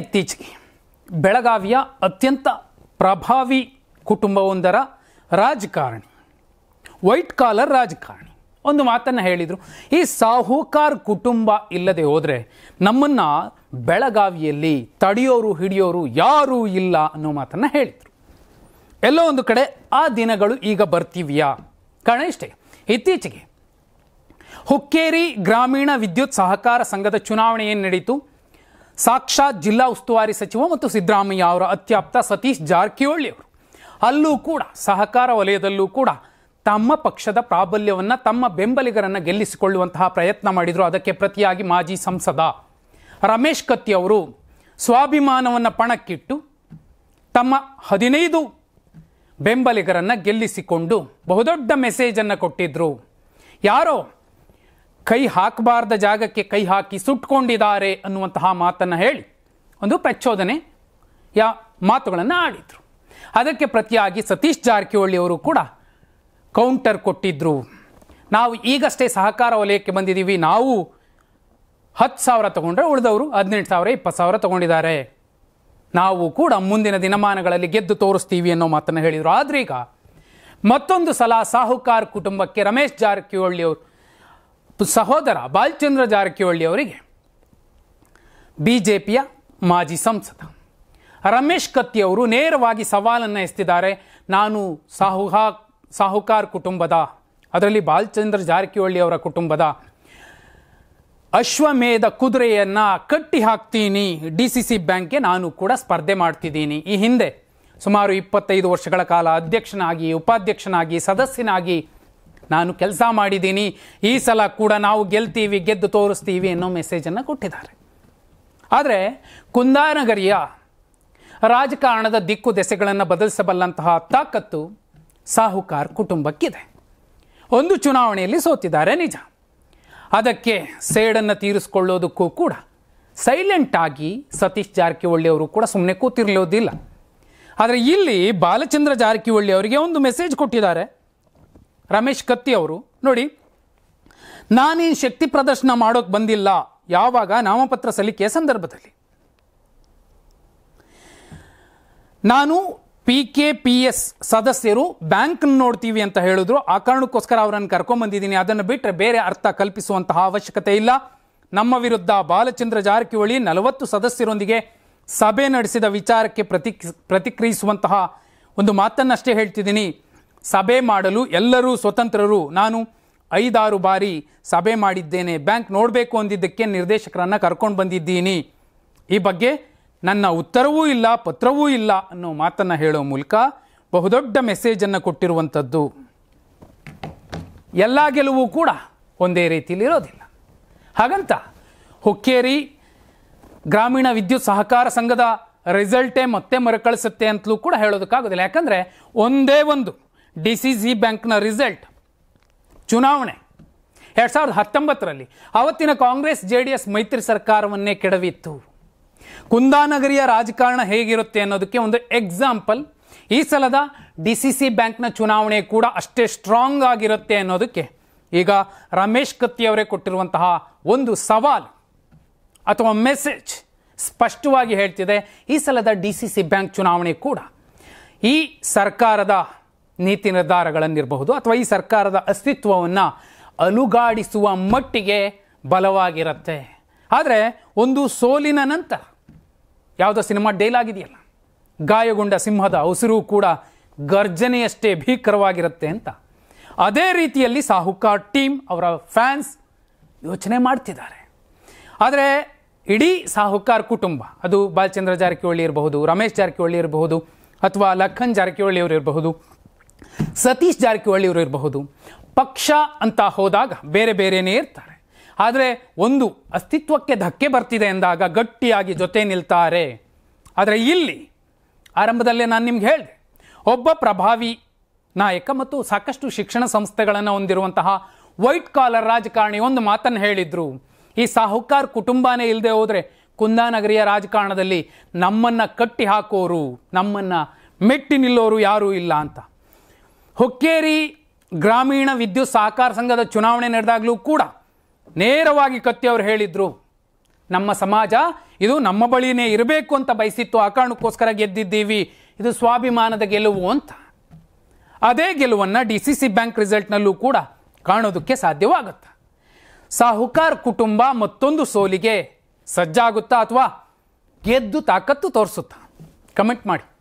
ಇತ್ತೀಚೆಗೆ ಬೆಳಗಾವಿಯ ಅತ್ಯಂತ ಪ್ರಭಾವಿ ಕುಟುಂಬವೊಂದರ ರಾಜಕಾರಣಿ, ವೈಟ್ ಕಾಲರ್ ರಾಜಕಾರಣಿ ಒಂದು ಮಾತನ್ನು ಹೇಳಿದರು. ಈ ಸಾಹುಕಾರ್ ಕುಟುಂಬ ಇಲ್ಲದೆ ಹೋದರೆ ನಮ್ಮನ್ನು ಬೆಳಗಾವಿಯಲ್ಲಿ ತಡೆಯೋರು ಹಿಡಿಯೋರು ಯಾರೂ ಇಲ್ಲ ಅನ್ನೋ ಮಾತನ್ನು ಹೇಳಿದರು. ಎಲ್ಲೋ ಒಂದು ಕಡೆ ಆ ದಿನಗಳು ಈಗ ಬರ್ತಿವೆಯಾ? ಕಾರಣ ಇಷ್ಟೇ, ಇತ್ತೀಚೆಗೆ ಹುಕ್ಕೇರಿ ಗ್ರಾಮೀಣ ವಿದ್ಯುತ್ ಸಹಕಾರ ಸಂಘದ ಚುನಾವಣೆ ಏನು ನಡೀತು, ಸಾಕ್ಷಾತ್ ಜಿಲ್ಲಾ ಉಸ್ತುವಾರಿ ಸಚಿವ ಮತ್ತು ಸಿದ್ದರಾಮಯ್ಯ ಅವರ ಅತ್ಯಾಪ್ತ ಸತೀಶ್ ಜಾರಕಿಹೊಳಿ ಅವರು ಅಲ್ಲೂ ಕೂಡ ಸಹಕಾರ ವಲಯದಲ್ಲೂ ಕೂಡ ತಮ್ಮ ಪಕ್ಷದ ಪ್ರಾಬಲ್ಯವನ್ನು, ತಮ್ಮ ಬೆಂಬಲಿಗರನ್ನು ಗೆಲ್ಲಿಸಿಕೊಳ್ಳುವಂತಹ ಪ್ರಯತ್ನ ಮಾಡಿದರು. ಅದಕ್ಕೆ ಪ್ರತಿಯಾಗಿ ಮಾಜಿ ಸಂಸದ ರಮೇಶ್ ಕತ್ತಿ ಅವರು ಸ್ವಾಭಿಮಾನವನ್ನು ಪಣಕ್ಕಿಟ್ಟು ತಮ್ಮ 15 ಬೆಂಬಲಿಗರನ್ನು ಗೆಲ್ಲಿಸಿಕೊಂಡು ಬಹುದೊಡ್ಡ ಮೆಸೇಜನ್ನು ಕೊಟ್ಟಿದ್ರು. ಯಾರೋ ಕೈ ಹಾಕಬಾರ್ದ ಜಾಗಕ್ಕೆ ಕೈ ಹಾಕಿ ಸುಟ್ಕೊಂಡಿದ್ದಾರೆ ಅನ್ನುವಂತಹ ಮಾತನ್ನು ಹೇಳಿ ಒಂದು ಪ್ರಚೋದನೆಯ ಮಾತುಗಳನ್ನು ಆಡಿದರು. ಅದಕ್ಕೆ ಪ್ರತಿಯಾಗಿ ಸತೀಶ್ ಜಾರಕಿಹೊಳಿ ಅವರು ಕೂಡ ಕೌಂಟರ್ ಕೊಟ್ಟಿದ್ರು. ನಾವು ಈಗಷ್ಟೇ ಸಹಕಾರ ವಲಯಕ್ಕೆ ಬಂದಿದ್ದೀವಿ, ನಾವು 10,000 ತಗೊಂಡ್ರೆ ಉಳಿದವರು 18,000 20,000 ತಗೊಂಡಿದ್ದಾರೆ, ನಾವು ಕೂಡ ಮುಂದಿನ ದಿನಮಾನಗಳಲ್ಲಿ ಗೆದ್ದು ತೋರಿಸ್ತೀವಿ ಅನ್ನೋ ಮಾತನ್ನು ಹೇಳಿದರು. ಆದರೆ ಈಗ ಮತ್ತೊಂದು ಸಲ ಸಾಹುಕಾರ್ ಕುಟುಂಬಕ್ಕೆ ರಮೇಶ್ ಜಾರಕಿಹೊಳಿ ಅವರು ಸಹೋದರ ಬಾಲಚಂದ್ರ ಜಾರಕಿಹೊಳಿ ಅವರಿಗೆ ಬಿಜೆಪಿಯ ಮಾಜಿ ಸಂಸದ ರಮೇಶ್ ಕತ್ತಿ ಅವರು ನೇರವಾಗಿ ಸವಾಲನ್ನು ಎಸ್ತಿದ್ದಾರೆ. ನಾನು ಸಾಹುಕಾರ್ ಕುಟುಂಬದ, ಅದರಲ್ಲಿ ಬಾಲಚಂದ್ರ ಜಾರಕಿಹೊಳಿ ಅವರ ಕುಟುಂಬದ ಅಶ್ವಮೇಧ ಕುದುರೆಯನ್ನು ಕಟ್ಟಿ ಹಾಕ್ತೀನಿ, DCC ಬ್ಯಾಂಕ್ಗೆ ನಾನು ಕೂಡ ಸ್ಪರ್ಧೆ ಮಾಡ್ತಿದ್ದೀನಿ. ಈ ಹಿಂದೆ ಸುಮಾರು 25 ವರ್ಷಗಳ ಕಾಲ ಅಧ್ಯಕ್ಷನಾಗಿ, ಉಪಾಧ್ಯಕ್ಷನಾಗಿ, ಸದಸ್ಯನಾಗಿ ನಾನು ಕೆಲಸ ಮಾಡಿದ್ದೀನಿ. ಈ ಸಲ ಕೂಡ ನಾವು ಗೆಲ್ತೀವಿ, ಗೆದ್ದು ತೋರಿಸ್ತೀವಿ ಅನ್ನೋ ಮೆಸೇಜನ್ನು ಕೊಟ್ಟಿದ್ದಾರೆ. ಆದರೆ ಕುಂದಾನಗರಿಯ ರಾಜಕಾರಣದ ದಿಕ್ಕು ದೆಸೆಗಳನ್ನು ಬದಲಿಸಬಲ್ಲಂತಹ ತಾಕತ್ತು ಸಾಹುಕಾರ್ ಕುಟುಂಬಕ್ಕಿದೆ. ಒಂದು ಚುನಾವಣೆಯಲ್ಲಿ ಸೋತಿದ್ದಾರೆ ನಿಜ, ಅದಕ್ಕೆ ಸೇಡನ್ನು ತೀರಿಸಿಕೊಳ್ಳೋದಕ್ಕೂ ಕೂಡ ಸೈಲೆಂಟ್ ಆಗಿ ಸತೀಶ್ ಜಾರಕಿಹೊಳಿ ಅವರು ಕೂಡ ಸುಮ್ಮನೆ ಕೂತಿರಲೋದಿಲ್ಲ. ಆದರೆ ಇಲ್ಲಿ ಬಾಲಚಂದ್ರ ಜಾರಕಿಹೊಳಿ ಅವರಿಗೆ ಒಂದು ಮೆಸೇಜ್ ಕೊಟ್ಟಿದ್ದಾರೆ ರಮೇಶ್ ಕತ್ತಿ ಅವರು. ನೋಡಿ, ನಾನೇನು ಶಕ್ತಿ ಪ್ರದರ್ಶನ ಮಾಡೋಕೆ ಬಂದಿಲ್ಲ. ಯಾವಾಗ? ನಾಮಪತ್ರ ಸಲ್ಲಿಕೆಯ ಸಂದರ್ಭದಲ್ಲಿ ನಾನು PKPS ಸದಸ್ಯರು ಬ್ಯಾಂಕ್ ನೋಡ್ತೀವಿ ಅಂತ ಹೇಳಿದ್ರು, ಆ ಕಾರಣಕ್ಕೋಸ್ಕರ ಅವರನ್ನು ಕರ್ಕೊಂಡ್ಬಂದಿದ್ದೀನಿ. ಅದನ್ನು ಬಿಟ್ಟರೆ ಬೇರೆ ಅರ್ಥ ಕಲ್ಪಿಸುವಂತಹ ಅವಶ್ಯಕತೆ ಇಲ್ಲ. ನಮ್ಮ ವಿರುದ್ಧ ಬಾಲಚಂದ್ರ ಜಾರಕಿಹೊಳಿ 40 ಸದಸ್ಯರೊಂದಿಗೆ ಸಭೆ ನಡೆಸಿದ ವಿಚಾರಕ್ಕೆ ಪ್ರತಿಕ್ರಿಯಿಸುವಂತಹ ಒಂದು ಮಾತನ್ನಷ್ಟೇ ಹೇಳ್ತಿದ್ದೀನಿ. ಸಭೆ ಮಾಡಲು ಎಲ್ಲರೂ ಸ್ವತಂತ್ರರು. ನಾನು 5-6 ಬಾರಿ ಸಭೆ ಮಾಡಿದ್ದೇನೆ. ಬ್ಯಾಂಕ್ ನೋಡಬೇಕು ಅಂದಿದ್ದಕ್ಕೆ ನಿರ್ದೇಶಕರನ್ನು ಕರ್ಕೊಂಡು ಬಂದಿದ್ದೀನಿ. ಈ ಬಗ್ಗೆ ನನ್ನ ಉತ್ತರವೂ ಇಲ್ಲ, ಪತ್ರವೂ ಇಲ್ಲ ಅನ್ನೋ ಮಾತನ್ನು ಹೇಳೋ ಮೂಲಕ ಬಹುದೊಡ್ಡ ಮೆಸೇಜನ್ನು ಕೊಟ್ಟಿರುವಂಥದ್ದು. ಎಲ್ಲ ಗೆಲುವು ಕೂಡ ಒಂದೇ ರೀತಿಯಲ್ಲಿ ಇರೋದಿಲ್ಲ. ಹಾಗಂತ ಹುಕ್ಕೇರಿ ಗ್ರಾಮೀಣ ವಿದ್ಯುತ್ ಸಹಕಾರ ಸಂಘದ ರಿಸಲ್ಟೇ ಮತ್ತೆ ಮರುಕಳಿಸುತ್ತೆ ಅಂತಲೂ ಕೂಡ ಹೇಳೋದಕ್ಕಾಗೋದಿಲ್ಲ. ಯಾಕಂದರೆ ಒಂದೇ ಒಂದು DCC ಬ್ಯಾಂಕ್ನ ರಿಸಲ್ಟ್ ಚುನಾವಣೆ 2019ರಲ್ಲಿ ಅವತ್ತಿನ ಕಾಂಗ್ರೆಸ್ JDS ಮೈತ್ರಿ ಸರ್ಕಾರವನ್ನೇ ಕೆಡವಿತ್ತು. ಕುಂದಾನಗರಿಯ ರಾಜಕಾರಣ ಹೇಗಿರುತ್ತೆ ಅನ್ನೋದಕ್ಕೆ ಒಂದು ಎಕ್ಸಾಂಪಲ್ ಈ ಸಲದ DCC ಬ್ಯಾಂಕ್ನ ಚುನಾವಣೆ ಕೂಡ ಅಷ್ಟೇ ಸ್ಟ್ರಾಂಗ್ ಆಗಿರುತ್ತೆ ಅನ್ನೋದಕ್ಕೆ ಈಗ ರಮೇಶ್ ಕತ್ತಿ ಅವರೇ ಕೊಟ್ಟಿರುವಂತಹ ಒಂದು ಸವಾಲು ಅಥವಾ ಮೆಸೇಜ್ ಸ್ಪಷ್ಟವಾಗಿ ಹೇಳ್ತಿದೆ. ಈ ಸಲದ DCC ಬ್ಯಾಂಕ್ ಚುನಾವಣೆ ಕೂಡ ಈ ಸರ್ಕಾರದ ನೀತಿ ನಿರ್ಧಾರಗಳನ್ನಿರಬಹುದು ಅಥವಾ ಈ ಸರ್ಕಾರದ ಅಸ್ತಿತ್ವವನ್ನು ಅಲುಗಾಡಿಸುವ ಮಟ್ಟಿಗೆ ಬಲವಾಗಿರುತ್ತೆ. ಆದರೆ ಒಂದು ಸೋಲಿನ ನಂತರ ಯಾವುದೋ ಸಿನಿಮಾ ಡೈಲಾಗ್ ಇದೆಯಲ್ಲ, ಗಾಯಗೊಂಡ ಸಿಂಹದ ಉಸಿರು ಕೂಡ ಗರ್ಜನೆಯಷ್ಟೇ ಭೀಕರವಾಗಿರುತ್ತೆ ಅಂತ, ಅದೇ ರೀತಿಯಲ್ಲಿ ಸಾಹುಕಾರ್ ಟೀಮ್ ಅವರ ಫ್ಯಾನ್ಸ್ ಯೋಚನೆ ಮಾಡ್ತಿದ್ದಾರೆ. ಆದರೆ ಇಡೀ ಸಾಹುಕಾರ್ ಕುಟುಂಬ, ಅದು ಬಾಲಚಂದ್ರ ಜಾರಕಿಹೊಳಿ ಇರಬಹುದು, ರಮೇಶ್ ಜಾರಕಿಹೊಳಿ ಇರಬಹುದು, ಅಥವಾ ಲಖನ್ ಜಾರಕಿಹೊಳಿ ಅವರು ಇರಬಹುದು, ಸತೀಶ್ ಜಾರಕಿಹೊಳಿ ಅವರು ಇರಬಹುದು, ಪಕ್ಷ ಅಂತ ಹೋದಾಗ ಬೇರೆ ಬೇರೆಯೇ ಇರ್ತಾರೆ. ಆದರೆ ಒಂದು ಅಸ್ತಿತ್ವಕ್ಕೆ ಧಕ್ಕೆ ಬರ್ತಿದೆ ಎಂದಾಗ ಗಟ್ಟಿಯಾಗಿ ಜೊತೆ ನಿಲ್ತಾರೆ. ಆದರೆ ಇಲ್ಲಿ ಆರಂಭದಲ್ಲೇ ನಾನು ನಿಮ್ಗೆ ಹೇಳಿದೆ, ಒಬ್ಬ ಪ್ರಭಾವಿ ನಾಯಕ ಮತ್ತು ಸಾಕಷ್ಟು ಶಿಕ್ಷಣ ಸಂಸ್ಥೆಗಳನ್ನು ಹೊಂದಿರುವಂತಹ ವೈಟ್ ಕಾಲರ್ ರಾಜಕಾರಣಿ ಒಂದು ಮಾತನ್ನು ಹೇಳಿದ್ರು, ಈ ಸಾಹುಕಾರ್ ಕುಟುಂಬನೇ ಇಲ್ಲದೆ ಹೋದರೆ ಕುಂದಾನಗರಿಯ ರಾಜಕಾರಣದಲ್ಲಿ ನಮ್ಮನ್ನು ಕಟ್ಟಿ ಹಾಕೋರು, ನಮ್ಮನ್ನು ಮೆಟ್ಟಿ ನಿಲ್ಲೋರು ಯಾರೂ ಇಲ್ಲ ಅಂತ. ಹುಕ್ಕೇರಿ ಗ್ರಾಮೀಣ ವಿದ್ಯುತ್ ಸಹಕಾರ ಸಂಘದ ಚುನಾವಣೆ ನಡೆದಾಗಲೂ ಕೂಡ ನೇರವಾಗಿ ಕತ್ತಿ ಅವರು ಹೇಳಿದ್ರು, ನಮ್ಮ ಸಮಾಜ ಇದು ನಮ್ಮ ಬಳಿನೇ ಇರಬೇಕು ಅಂತ ಬಯಸಿತ್ತು, ಆ ಕಾರಣಕ್ಕೋಸ್ಕರ ಗೆದ್ದಿದ್ದೀವಿ, ಇದು ಸ್ವಾಭಿಮಾನದ ಗೆಲುವು ಅಂತ. ಅದೇ ಗೆಲುವನ್ನು DCC ಬ್ಯಾಂಕ್ ರಿಸಲ್ಟ್ನಲ್ಲೂ ಕೂಡ ಕಾಣೋದಕ್ಕೆ ಸಾಧ್ಯವಾಗುತ್ತೆ. ಸಾಹುಕಾರ್ ಕುಟುಂಬ ಮತ್ತೊಂದು ಸೋಲಿಗೆ ಸಜ್ಜಾಗುತ್ತಾ ಅಥವಾ ಗೆದ್ದು ತಾಕತ್ತು ತೋರಿಸುತ್ತಾ? ಕಮೆಂಟ್ ಮಾಡಿ.